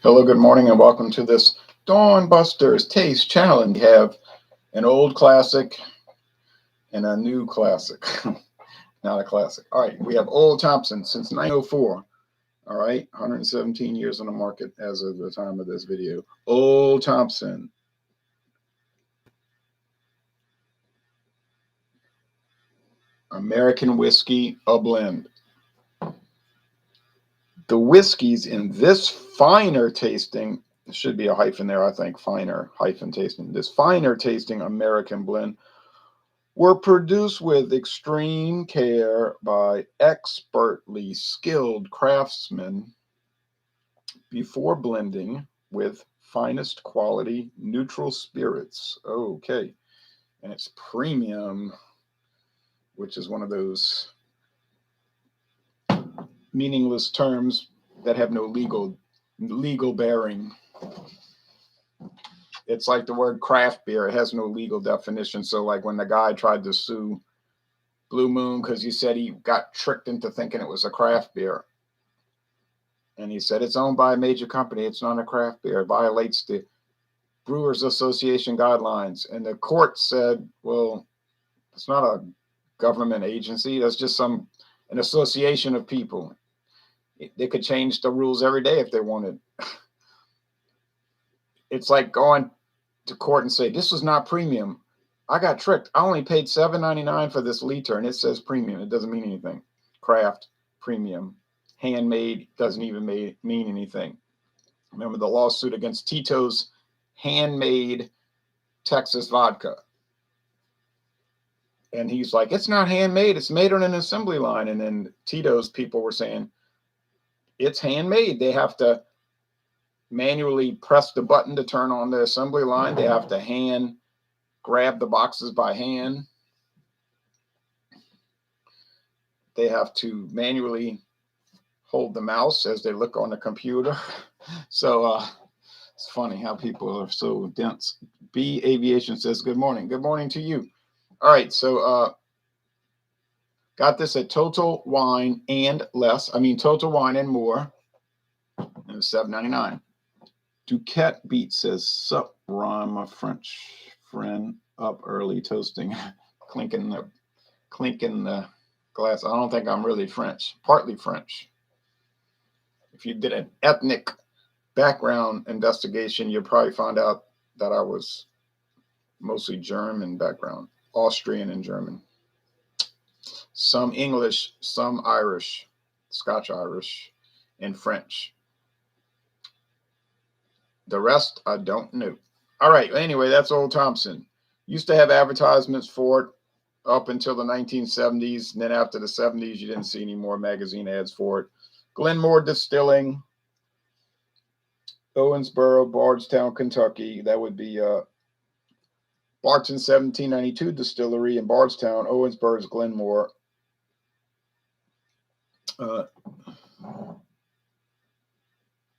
Hello, good morning, and welcome to this Dawn Busters Taste Challenge. We have an old classic and a new classic. Not a classic. All right, we have Old Thompson since 1904. All right, 117 years on the market as of the time of this video. Old Thompson. American whiskey, a blend. The whiskeys in this finer tasting, there should be a hyphen there, I think, finer, hyphen tasting. This finer tasting American blend were produced with extreme care by expertly skilled craftsmen before blending with finest quality neutral spirits. Okay. And it's premium, which is one of those meaningless terms that have no legal bearing. It's like the word craft beer. It has no legal definition. So like when the guy tried to sue Blue Moon because he said he got tricked into thinking it was a craft beer. And he said it's owned by a major company. It's not a craft beer. It violates the Brewers Association guidelines. And the court said, well, it's not a government agency. That's just an association of people. They could change the rules every day if they wanted. It's like going to court and say, this was not premium. I got tricked. I only paid $7.99 for this liter, and it says premium. It doesn't mean anything. Craft, premium, handmade doesn't even mean anything. Remember the lawsuit against Tito's handmade Texas vodka. And he's like, it's not handmade. It's made on an assembly line. And then Tito's people were saying, it's handmade. They have to manually press the button to turn on the assembly line. They have to hand grab the boxes by hand. They have to manually hold the mouse as they look on the computer. So it's funny how people are so dense. B Aviation says, good morning. Good morning to you. All right, so got this at Total Wine and Less. Total Wine and More. It was $7.99. Duquette Beat says, sup, Ron, my French friend, up early toasting, clinking the glass. I don't think I'm really French, partly French. If you did an ethnic background investigation, you'd probably find out that I was mostly German background, Austrian and German. Some English, some Irish, Scotch Irish, and French. The rest, I don't know. All right, anyway, that's Old Thompson. Used to have advertisements for it up until the 1970s. And then after the 70s, you didn't see any more magazine ads for it. Glenmore Distilling, Owensboro, Bardstown, Kentucky. That would be Barton 1792 Distillery in Bardstown. Owensboro's Glenmore.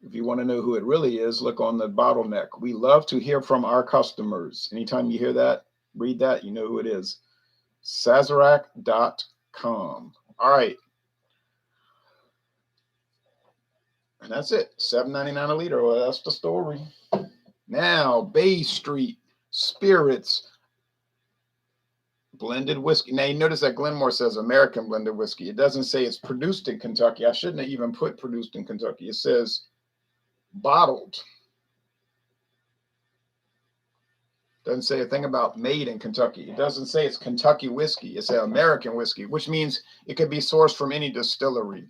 If you want to know who it really is, look on the bottleneck. We love to hear from our customers. Anytime you hear that, read that, you know who it is. Sazerac.com. All right. And that's it. $7.99 a liter. Well, that's the story. Now, Bay Street Spirits blended whiskey. Now, you notice that Glenmore says American blended whiskey. It doesn't say it's produced in Kentucky. I shouldn't have even put produced in Kentucky. It says bottled. Doesn't say a thing about made in Kentucky. It doesn't say it's Kentucky whiskey. It's American whiskey, which means it could be sourced from any distillery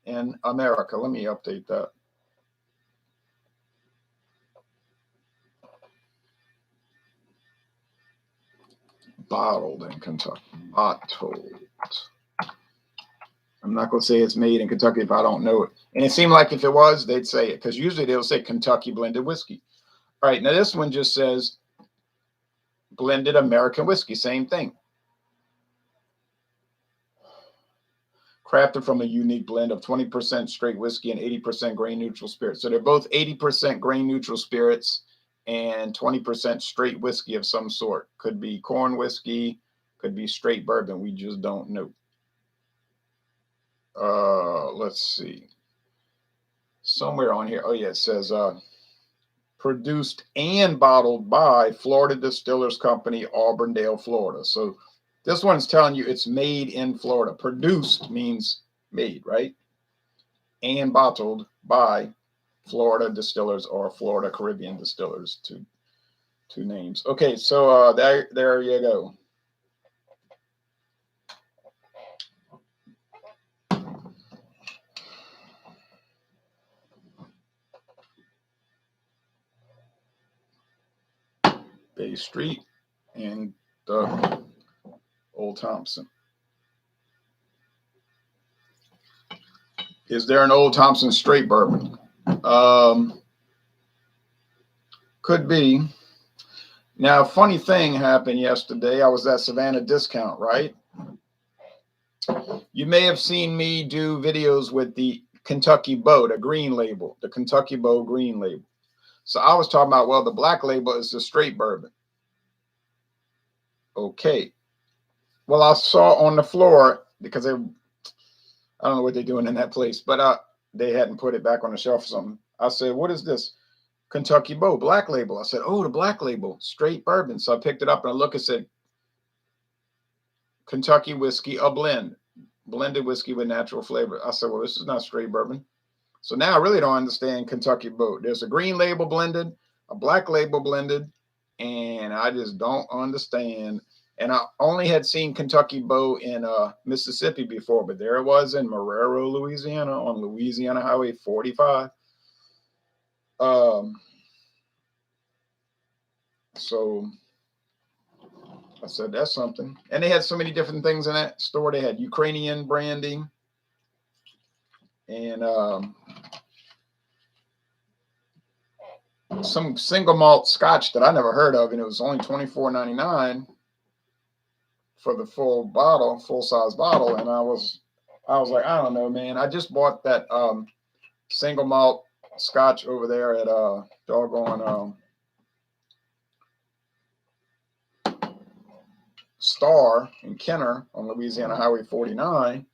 in America. Let me update that. Bottled in Kentucky. Bottled. I'm not going to say it's made in Kentucky if I don't know it. And it seemed like if it was, they'd say it, because usually they'll say Kentucky blended whiskey. All right, now this one just says blended American whiskey, same thing. Crafted from a unique blend of 20% straight whiskey and 80% grain neutral spirits. So they're both 80% grain neutral spirits and 20% straight whiskey of some sort. Could be corn whiskey, could be straight bourbon. We just don't know. Let's see. somewhere on here. Oh yeah, it says produced and bottled by Florida Distillers Company, Auburndale, Florida. So this one's telling you it's made in Florida. Produced means made, right? And bottled by Florida Distillers or Florida Caribbean Distillers, two names. Okay, so there you go. Bay Street and the Old Thompson. Is there an Old Thompson straight bourbon? Could be. Now, funny thing happened yesterday. I was at Savannah Discount, right? You may have seen me do videos with the Kentucky Bow, the green label, the Kentucky Bow green label. So I was talking about, well, the black label is the straight bourbon. Okay. Well, I saw on the floor, because I don't know what they're doing in that place, but they hadn't put it back on the shelf or something. I said, what is this? Kentucky Bow, black label. I said, oh, the black label, straight bourbon. So I picked it up and I looked and said, Kentucky whiskey, a blended whiskey with natural flavor. I said, well, this is not straight bourbon. So now I really don't understand Kentucky Bow. There's a green label blended, a black label blended, and I just don't understand. And I only had seen Kentucky Bow in Mississippi before, but there it was in Marrero, Louisiana, on Louisiana Highway 45. So I said, that's something. And they had so many different things in that store. They had Ukrainian brandy and some single malt scotch that I never heard of. And it was only $24.99 for the full bottle, full size bottle. And I was like, I don't know, man. I just bought that single malt scotch over there at doggone Star in Kenner on Louisiana Highway 49.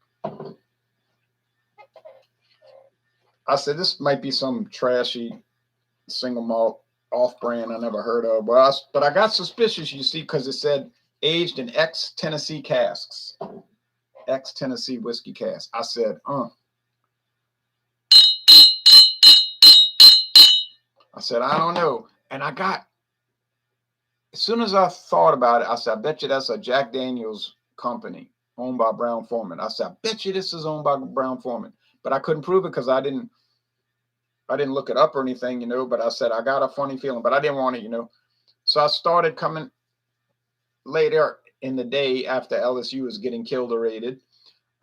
I said, this might be some trashy single malt off brand I never heard of. But I got suspicious, you see, because it said aged in ex-Tennessee casks, ex-Tennessee whiskey casks. I said, I said, I don't know. And as soon as I thought about it, I said, I bet you that's a Jack Daniels company owned by Brown Forman. I said, I bet you this is owned by Brown Forman. But I couldn't prove it because I didn't look it up or anything, you know, but I said, I got a funny feeling, but I didn't want it, you know. So I started coming later in the day after LSU was getting killed or raided.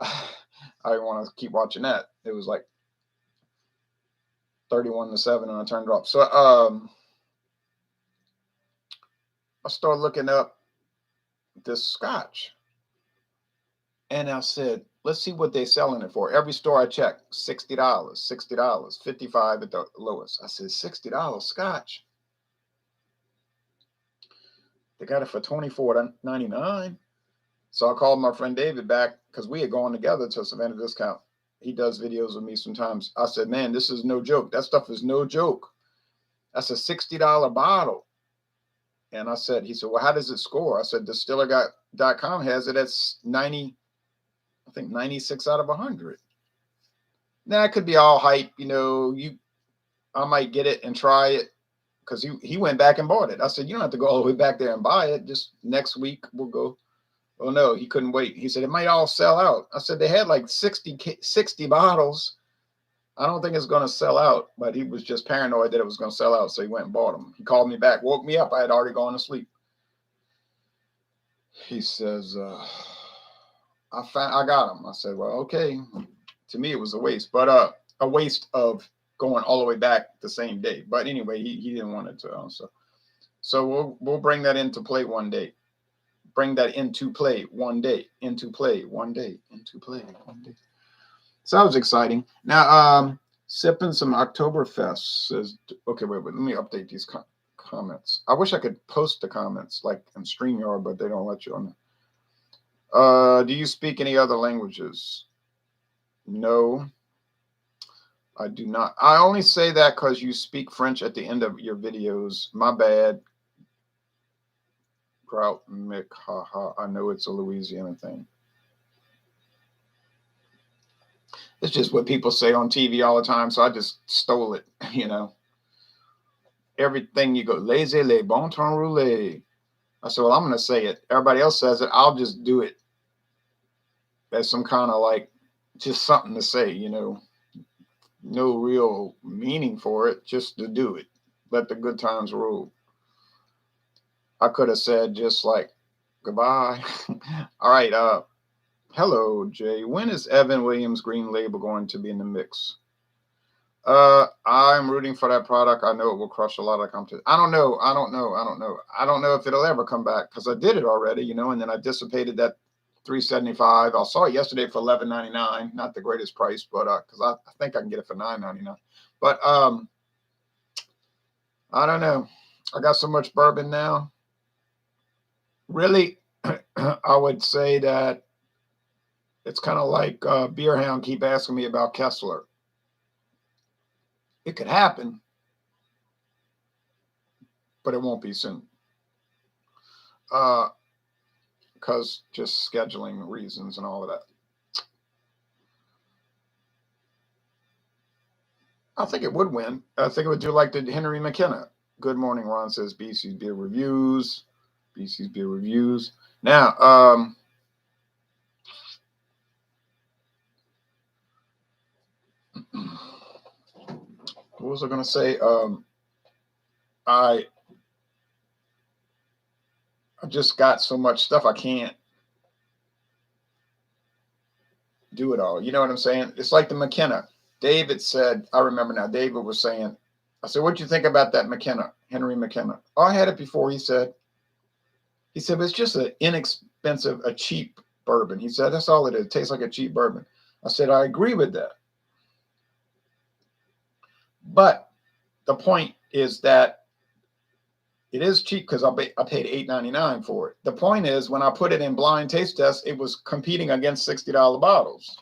I didn't want to keep watching that. It was like 31-7 and I turned it off. So I started looking up this scotch. And I said, let's see what they're selling it for. Every store I checked, $60, $55 at the lowest. I said, $60 scotch. They got it for $24.99. So I called my friend David back because we had gone together to Savannah Discount. He does videos with me sometimes. I said, man, this is no joke. That stuff is no joke. That's a $60 bottle. And I said, he said, well, how does it score? I said, distiller.com has it at 90, I think 96 out of 100. Now it could be all hype, you know. I might get it and try it because he went back and bought it. I said, you don't have to go all the way back there and buy it. Just next week we'll go. Oh no, he couldn't wait. He said it might all sell out. I said they had like 60 bottles. I don't think it's going to sell out, but he was just paranoid that it was going to sell out, so he went and bought them. He called me back, woke me up. I had already gone to sleep. He says, I got him. I said, well, okay. To me, it was a waste, but a waste of going all the way back the same day. But anyway, he didn't want it to. So we'll bring that into play one day. Bring that into play one day. Into play one day. Into play one day. Sounds exciting. Now, sipping some Oktoberfest says, okay, wait, let me update these comments. I wish I could post the comments like in StreamYard, but they don't let you on there. Do you speak any other languages? No. I do not. I only say that because you speak French at the end of your videos. My bad. Grout Mick, haha. I know it's a Louisiana thing. It's just what people say on TV all the time, so I just stole it, you know. Everything you go, laissez les bon temps rouler. I said, well, I'm going to say it. Everybody else says it. I'll just do it as some kind of like, just something to say, you know. No real meaning for it, just to do it. Let the good times rule. I could have said just like, goodbye. All right. Hello, Jay. When is Evan Williams Green Label going to be in the mix? I'm rooting for that product. I know it will crush a lot of competition. I don't know. I don't know if it'll ever come back because I did it already, you know, and then I dissipated that $3.75. I saw it yesterday for $11.99. Not the greatest price, but because I think I can get it for $9.99. But I don't know. I got so much bourbon now. Really, I would say that it's kind of like Beer Hound keep asking me about Kessler. It could happen, but it won't be soon. Because just scheduling reasons and all of that. I think it would win. I think it would do like the Henry McKenna. Good morning, Ron says BC's Beer Reviews. BC's Beer Reviews. Now, what was I going to say? I just got so much stuff I can't do it all. You know what I'm saying? It's like the McKenna. David said, I remember now, David was saying, I said, what'd you think about that McKenna, Henry McKenna? Oh, I had it before, he said, but it's just an inexpensive, a cheap bourbon. He said, that's all it is. It tastes like a cheap bourbon. I said, I agree with that. But the point is that it is cheap because I paid $8.99 for it. The point is, when I put it in blind taste tests, it was competing against $60 bottles.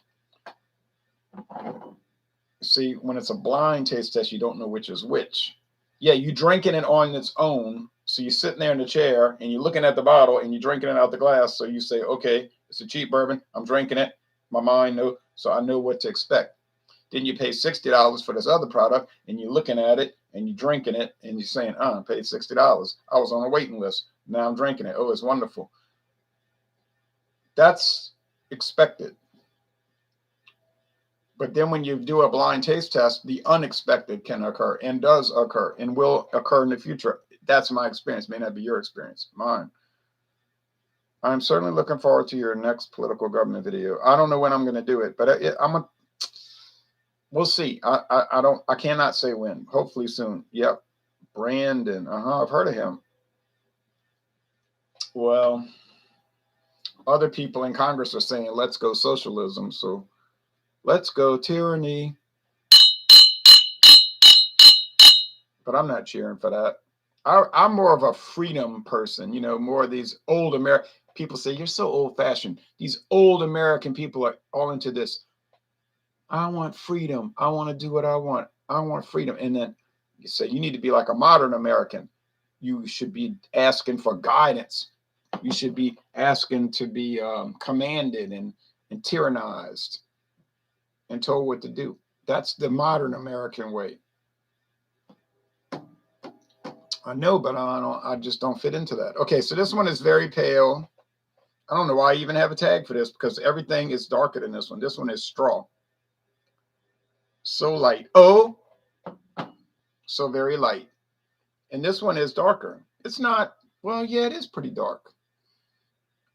See, when it's a blind taste test, you don't know which is which. Yeah, you drinking it on its own. So you're sitting there in the chair and you're looking at the bottle and you're drinking it out the glass. So you say, okay, it's a cheap bourbon. I'm drinking it. My mind knows, so I know what to expect. Then you pay $60 for this other product and you're looking at it and you're drinking it and you're saying, I paid $60. I was on a waiting list. Now I'm drinking it. Oh, it's wonderful. That's expected. But then when you do a blind taste test, the unexpected can occur and does occur and will occur in the future. That's my experience. May not be your experience, mine. I'm certainly looking forward to your next political government video. I don't know when I'm going to do it, but we'll see. I cannot say when. Hopefully soon. Yep. Brandon. I've heard of him. Well, other people in Congress are saying, let's go socialism. So let's go tyranny. But I'm not cheering for that. I'm more of a freedom person, you know, more of these old American people say, you're so old fashioned. These old American people are all into this. I want freedom. I want to do what I want. I want freedom. And then you say, you need to be like a modern American. You should be asking for guidance. You should be asking to be commanded and tyrannized and told what to do. That's the modern American way. I know, but I just don't fit into that. Okay, so this one is very pale. I don't know why I even have a tag for this because everything is darker than this one. This one is straw. So light. Oh, so very light. And this one is darker. It's not, well, yeah, it is pretty dark.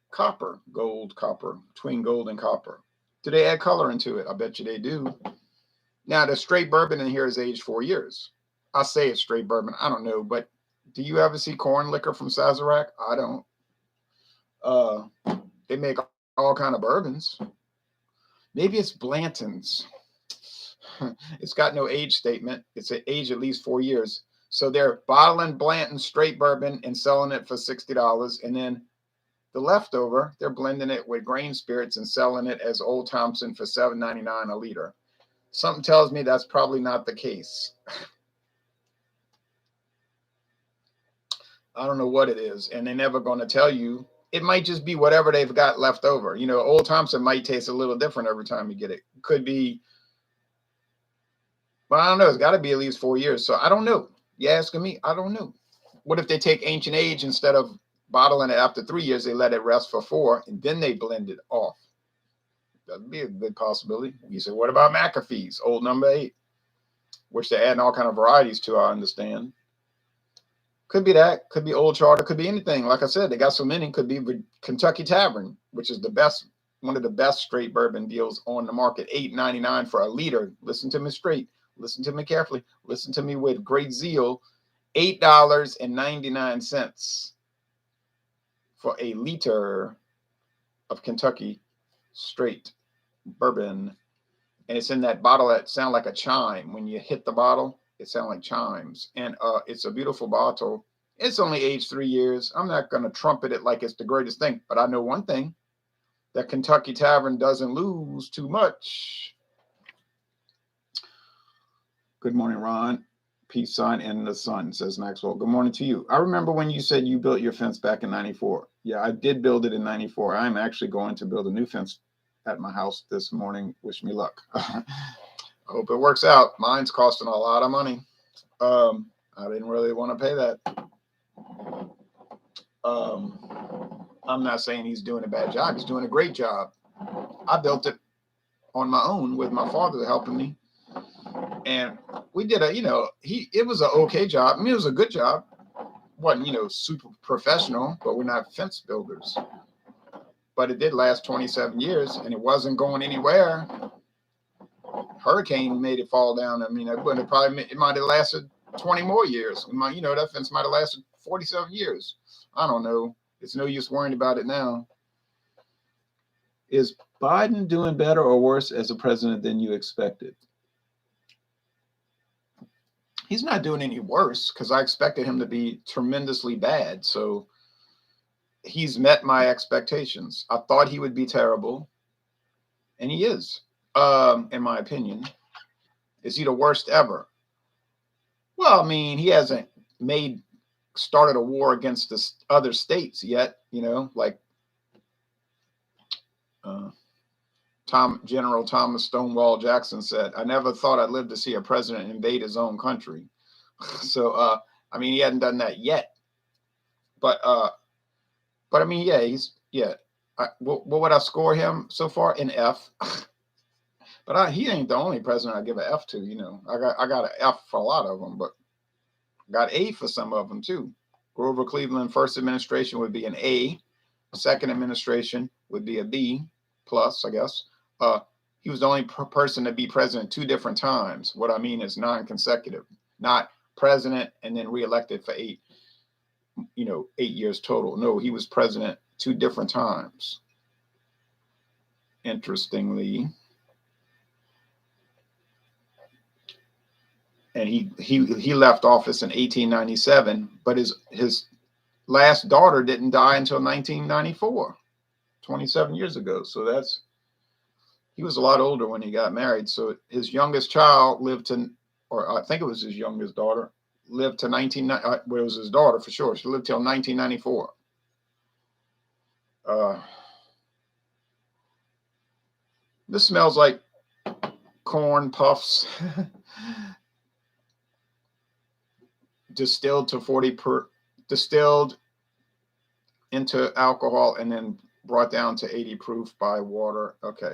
Copper, gold, copper, between gold and copper. Do they add color into it? I bet you they do. Now, the straight bourbon in here is aged 4 years. I say it's straight bourbon. I don't know, but do you ever see corn liquor from Sazerac? I don't. They make all kind of bourbons. Maybe it's Blanton's. It's got no age statement. It's an age at least 4 years. So they're bottling Blanton straight bourbon and selling it for $60. And then the leftover, they're blending it with grain spirits and selling it as Old Thompson for $7.99 a liter. Something tells me that's probably not the case. I don't know what it is, and they're never going to tell you. It might just be whatever they've got left over. You know, Old Thompson might taste a little different every time you get it. Could be, but I don't know. It's got to be at least 4 years. So I don't know. You asking me? I don't know. What if they take ancient age instead of bottling it after 3 years? They let it rest for 4, and then they blend it off. That'd be a good possibility. You say, what about McAfee's, old number 8, which they're adding all kind of varieties to, I understand. Could be that. Could be Old Charter. Could be anything. Like I said, they got so many. Could be Kentucky Tavern, which is the best, one of the best straight bourbon deals on the market. $8.99 for a liter. Listen to me straight. Listen to me carefully. Listen to me with great zeal. $8.99 for a liter of Kentucky straight bourbon. And it's in that bottle that sound like a chime. When you hit the bottle, it sounds like chimes. And it's a beautiful bottle. It's only aged 3 years. I'm not going to trumpet it like it's the greatest thing. But I know one thing. That Kentucky Tavern doesn't lose too much. Good morning, Ron. Peace sign in the sun, says Maxwell. Good morning to you. I remember when you said you built your fence back in 94. Yeah, I did build it in 94. I'm actually going to build a new fence at my house this morning. Wish me luck. I hope it works out. Mine's costing a lot of money. I didn't really want to pay that. I'm not saying he's doing a bad job. He's doing a great job. I built it on my own with my father helping me. And we did it was an okay job. I mean, it was a good job. Wasn't, super professional, but we're not fence builders. But it did last 27 years and it wasn't going anywhere. Hurricane made it fall down. I mean, it might have lasted 20 more years. That fence might have lasted 47 years. I don't know. It's no use worrying about it now. Is Biden doing better or worse as a president than you expected? He's not doing any worse because I expected him to be tremendously bad. So he's met my expectations. I thought he would be terrible. And he is, in my opinion. Is he the worst ever? Well, I mean, he hasn't started a war against the other states yet, like General Thomas Stonewall Jackson said, I never thought I'd live to see a president invade his own country. So, I mean, he hadn't done that yet. But I mean, what would I score him so far? An F. But he ain't the only president I give an F to, I got an F for a lot of them, but got A for some of them too. Grover Cleveland first administration would be an A. Second administration would be a B plus, I guess. He was the only person to be president 2 different times. What I mean is non-consecutive, not president and then reelected for 8 years total. No, he was president 2 different times. Interestingly. And he left office in 1897, but his last daughter didn't die until 1994, 27 years ago. So he was a lot older when he got married. So his youngest child lived to, or I think it was his youngest daughter, lived to it was his daughter for sure. She lived till 1994. This smells like corn puffs. Distilled into alcohol and then brought down to 80 proof by water. Okay.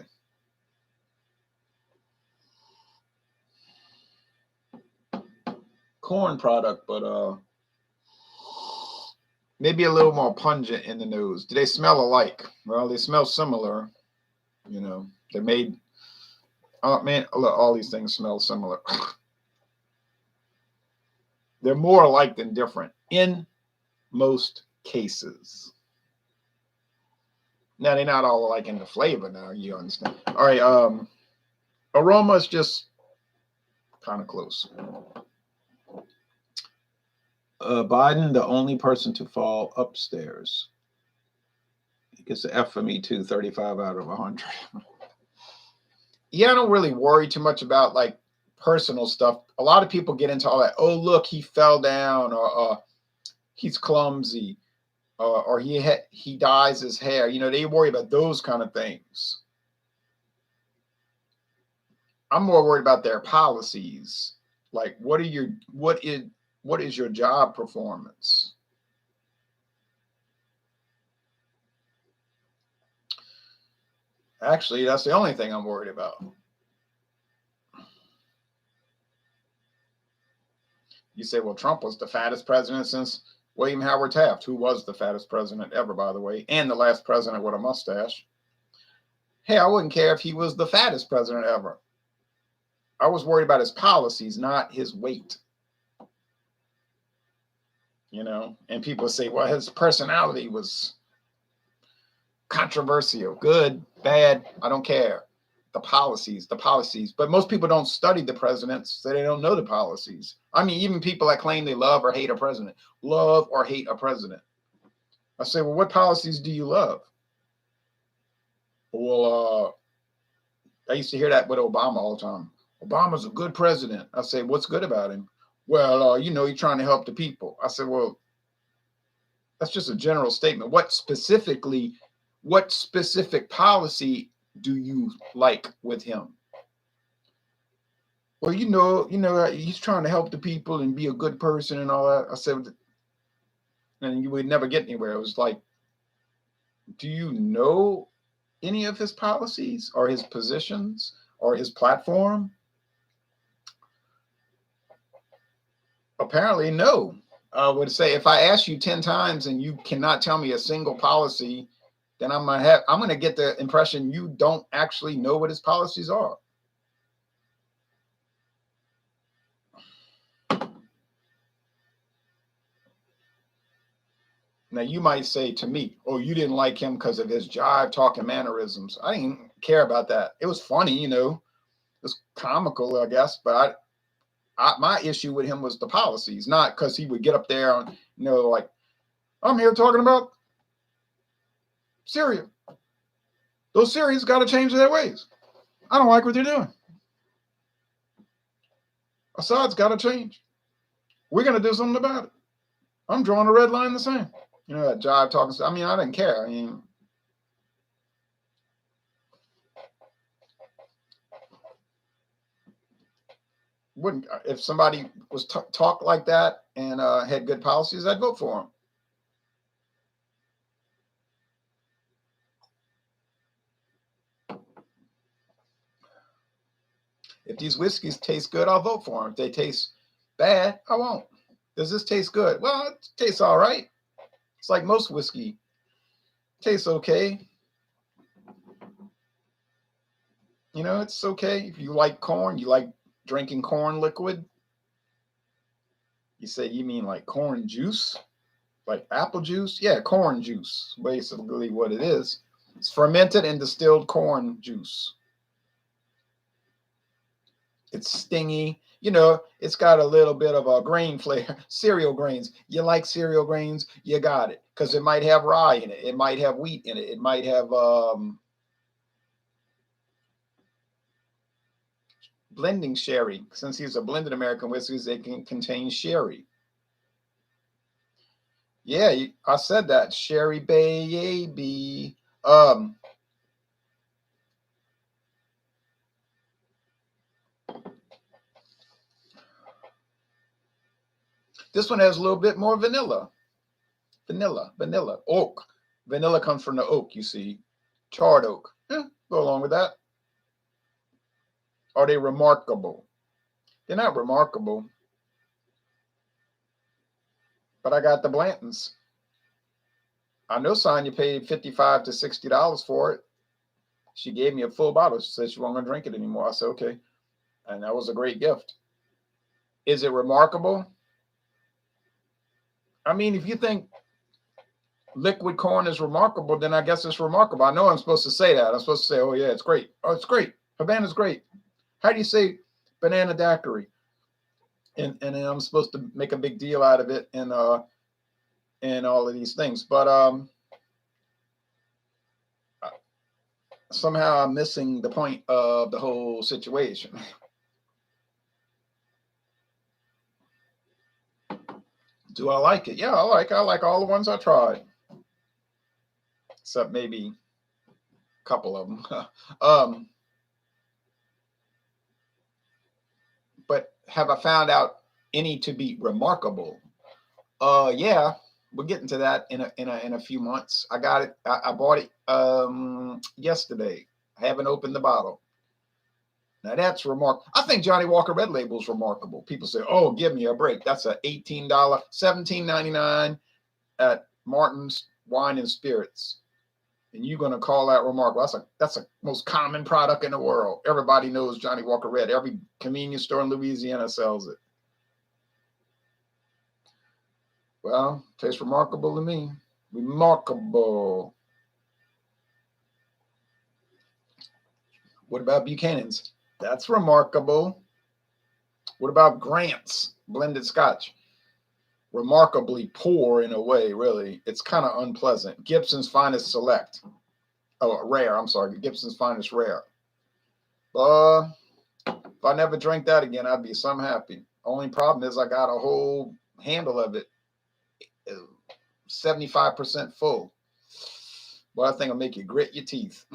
Corn product, but maybe a little more pungent in the nose. Do they smell alike? Well, they smell similar. They're made. Oh man, look, all these things smell similar. They're more alike than different in most cases. Now, they're not all alike in the flavor now, you understand. All right, aroma is just kind of close. Biden, the only person to fall upstairs. He gets an F for me too, 35 out of 100. yeah, I don't really worry too much about like personal stuff. A lot of people get into all that. Oh, look, he fell down, or he's clumsy, or he dyes his hair. You know, they worry about those kind of things. I'm more worried about their policies. Like, what is your job performance? Actually, that's the only thing I'm worried about. You say, well, Trump was the fattest president since William Howard Taft, who was the fattest president ever, by the way, and the last president with a mustache. Hey, I wouldn't care if he was the fattest president ever. I was worried about his policies, not his weight. You know, and people say, well, his personality was controversial. Good, bad, I don't care. The policies. But most people don't study the presidents, so they don't know the policies. I mean, even people that claim they love or hate a president, love or hate a president. I say, well, what policies do you love? Well, I used to hear that with Obama all the time. Obama's a good president. I say, what's good about him? Well, you know, he's trying to help the people. I said, well, that's just a general statement. What specific policy do you like with him? Well, he's trying to help the people and be a good person and all that. I said, and you would never get anywhere. It was like, do you know any of his policies or his positions or his platform? Apparently, no. I would say if I ask you 10 times and you cannot tell me a single policy, then I'm gonna get the impression you don't actually know what his policies are. Now you might say to me, "Oh, you didn't like him because of his jive talking mannerisms." I didn't care about that. It was funny, you know, it was comical, I guess. But my issue with him was the policies, not because he would get up there and like, I'm here talking about Syria. Those Syrians got to change their ways. I don't like what they're doing. Assad's got to change. We're going to do something about it. I'm drawing a red line in the sand. You know, that jive talking. I mean, I didn't care. I mean, wouldn't if somebody was talk like that and had good policies, I'd vote for him. If these whiskeys taste good, I'll vote for them. If they taste bad, I won't. Does this taste good? Well, it tastes all right. It's like most whiskey. It tastes okay. You know, it's okay. If you like corn, you like drinking corn liquid. You say you mean like corn juice? Like apple juice? Yeah, corn juice. Basically what it is. It's fermented and distilled corn juice. It's stingy. You know, it's got a little bit of a grain flavor. Cereal grains. You like cereal grains? You got it. Because it might have rye in it. It might have wheat in it. It might have blending sherry. Since these are blended American whiskeys, they can contain sherry. Yeah, I said that. Sherry baby. This one has a little bit more vanilla. Vanilla. Oak. Vanilla comes from the oak, you see. Charred oak. Yeah, go along with that. Are they remarkable? They're not remarkable. But I got the Blantons. I know Sonya paid $55 to $60 for it. She gave me a full bottle. She said she wasn't going to drink it anymore. I said, okay. And that was a great gift. Is it remarkable? I mean, if you think liquid corn is remarkable, then I guess it's remarkable. I know I'm supposed to say that. I'm supposed to say, oh, yeah, it's great. Oh, it's great. Havana's great. How do you say banana daiquiri? And then I'm supposed to make a big deal out of it and all of these things. But somehow I'm missing the point of the whole situation. Do I like it? Yeah, I like all the ones I tried, except maybe a couple of them. But have I found out any to be remarkable? Yeah, we're getting to that in a few months. I got it. I bought it yesterday. I haven't opened the bottle. Now that's remarkable. I think Johnny Walker Red Label is remarkable. People say, "Oh, give me a break." That's a $18, $17.99 at Martin's Wine and Spirits, and you're gonna call that remarkable? That's a most common product in the world. Everybody knows Johnny Walker Red. Every convenience store in Louisiana sells it. Well, tastes remarkable to me. Remarkable. What about Buchanan's? That's remarkable. What about Grant's blended scotch? Remarkably poor in a way, really. It's kind of unpleasant. Gibson's Finest Select. Oh, rare. I'm sorry. Gibson's Finest Rare. If I never drink that again, I'd be some happy. Only problem is I got a whole handle of it, 75% full. Well, I think it'll make you grit your teeth.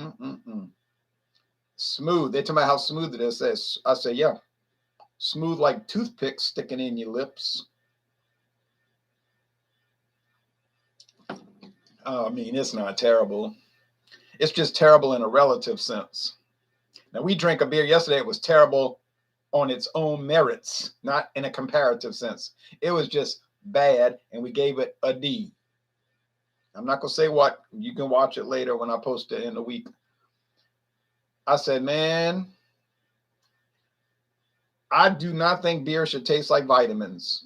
Smooth. They tell me how smooth it is. I say, yeah. Smooth like toothpicks sticking in your lips. I mean, it's not terrible. It's just terrible in a relative sense. Now, we drank a beer yesterday. It was terrible on its own merits, not in a comparative sense. It was just bad, and we gave it a D. I'm not going to say what. You can watch it later when I post it in a week. I said, man, I do not think beer should taste like vitamins.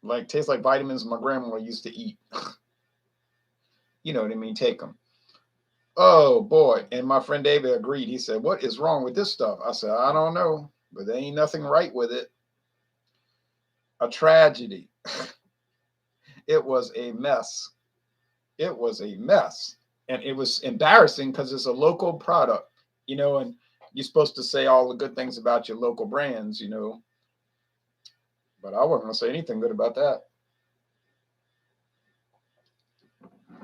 Like, tastes like vitamins my grandma used to eat. You know what I mean? Take them. Oh, boy. And my friend David agreed. He said, what is wrong with this stuff? I said, I don't know, but there ain't nothing right with it. A tragedy. It was a mess. It was a mess. And it was embarrassing because it's a local product, you know, and you're supposed to say all the good things about your local brands, you know. But I wasn't going to say anything good about that,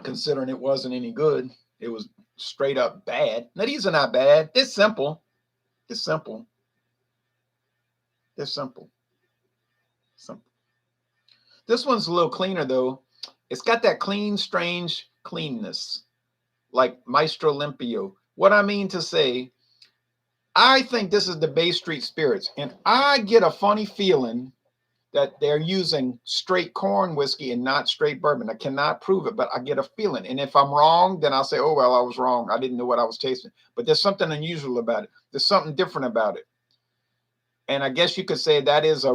considering it wasn't any good. It was straight up bad. Now, these are not bad. They're simple. It's simple. They're simple. Simple. This one's a little cleaner, though. It's got that clean, strange cleanness, like Maestro Limpio. What I mean to say, I think this is the Bay Street Spirits, and I get a funny feeling that they're using straight corn whiskey and not straight bourbon. I cannot prove it, but I get a feeling. And if I'm wrong, then I'll say, oh, well, I was wrong. I didn't know what I was tasting. But there's something unusual about it. There's something different about it. And I guess you could say that is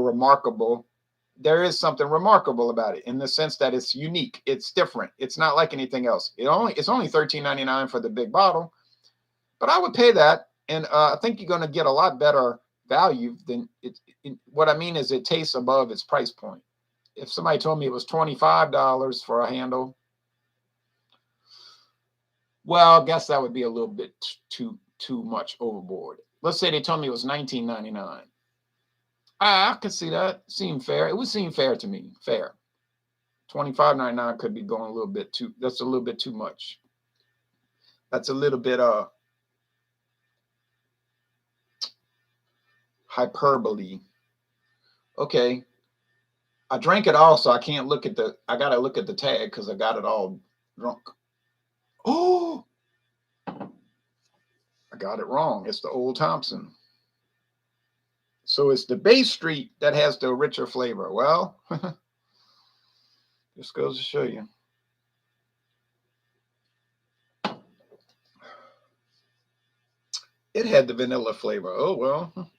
there is something remarkable about it in the sense that it's unique. It's different. It's not like anything else. It's only $13.99 for the big bottle, but I would pay that. And I think you're going to get a lot better value than what I mean is it tastes above its price point. If somebody told me it was $25 for a handle, well, I guess that would be a little bit too much overboard. Let's say they told me it was $19.99. I could see that. Seemed fair. It would seem fair to me. Fair. $25.99 could be going a little bit too. That's a little bit too much. That's a little bit hyperbole. Okay. I drank it all, so I can't look at I gotta look at the tag because I got it all drunk. Oh, I got it wrong. It's the Old Thompson. So it's the Bay Street that has the richer flavor. Well, just goes to show you. It had the vanilla flavor. Oh, well.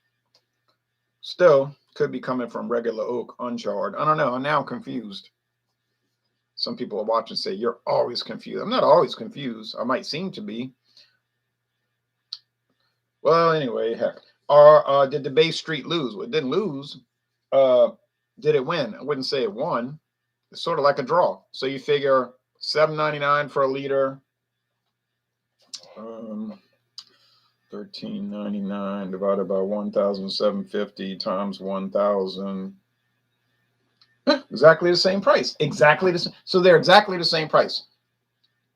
Still, could be coming from regular oak, uncharred. I don't know. Now I'm confused. Some people are watching say, you're always confused. I'm not always confused. I might seem to be. Well, anyway, heck. Or did the Bay Street lose? Well, it didn't lose. Did it win? I wouldn't say it won. It's sort of like a draw. So you figure $7.99 for a liter. $13.99 divided by 1,750 times 1,000. Exactly the same price. Exactly the same. So they're exactly the same price.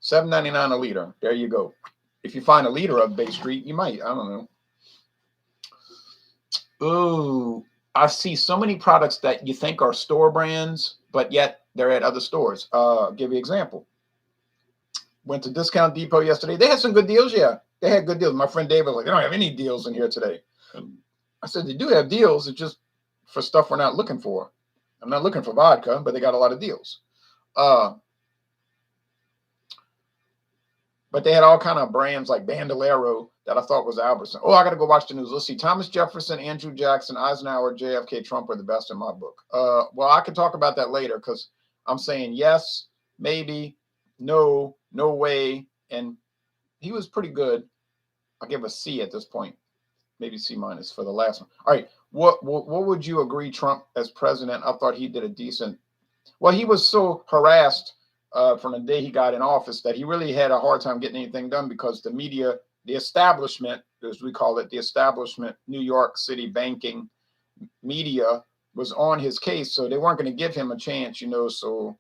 $7.99 a liter. There you go. If you find a liter of Bay Street, you might. I don't know. Ooh, I see so many products that you think are store brands, but yet they're at other stores. I'll give you an example. Went to Discount Depot yesterday. They had some good deals. Yeah, they had good deals. My friend David was like, they don't have any deals in here today. I said, they do have deals. It's just for stuff we're not looking for. I'm not looking for vodka, but they got a lot of deals. But they had all kind of brands like Bandolero that I thought was Albertson. Oh, I got to go watch the news. Let's see. Thomas Jefferson, Andrew Jackson, Eisenhower, JFK, Trump are the best in my book. Well, I can talk about that later because I'm saying yes, maybe, no, no way. And he was pretty good. I'll give a C at this point. Maybe C minus for the last one. All right. What would you agree Trump as president? I thought he did a decent. Well, he was so harassed from the day he got in office that he really had a hard time getting anything done because the media, the establishment, as we call it, the establishment, New York City banking media was on his case. So they weren't going to give him a chance, you know. So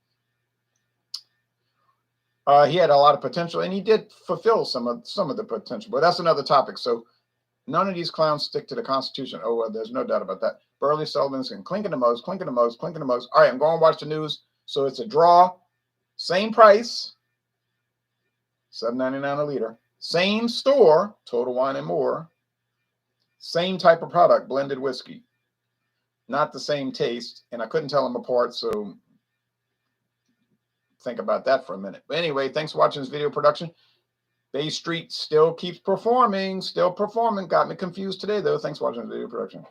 he had a lot of potential and he did fulfill some of the potential. But that's another topic. So none of these clowns stick to the Constitution. Oh, well, there's no doubt about that. Burley Sullivan's and clinking the most, clinking the most, clinking the most. All right, I'm going to watch the news. So it's a draw. Same price, $7.99 a liter. Same store, Total Wine and More. Same type of product, blended whiskey. Not the same taste, and I couldn't tell them apart, so think about that for a minute. But anyway, thanks for watching this video production. Bay Street still keeps performing, still performing. Got me confused today, though. Thanks for watching this video production.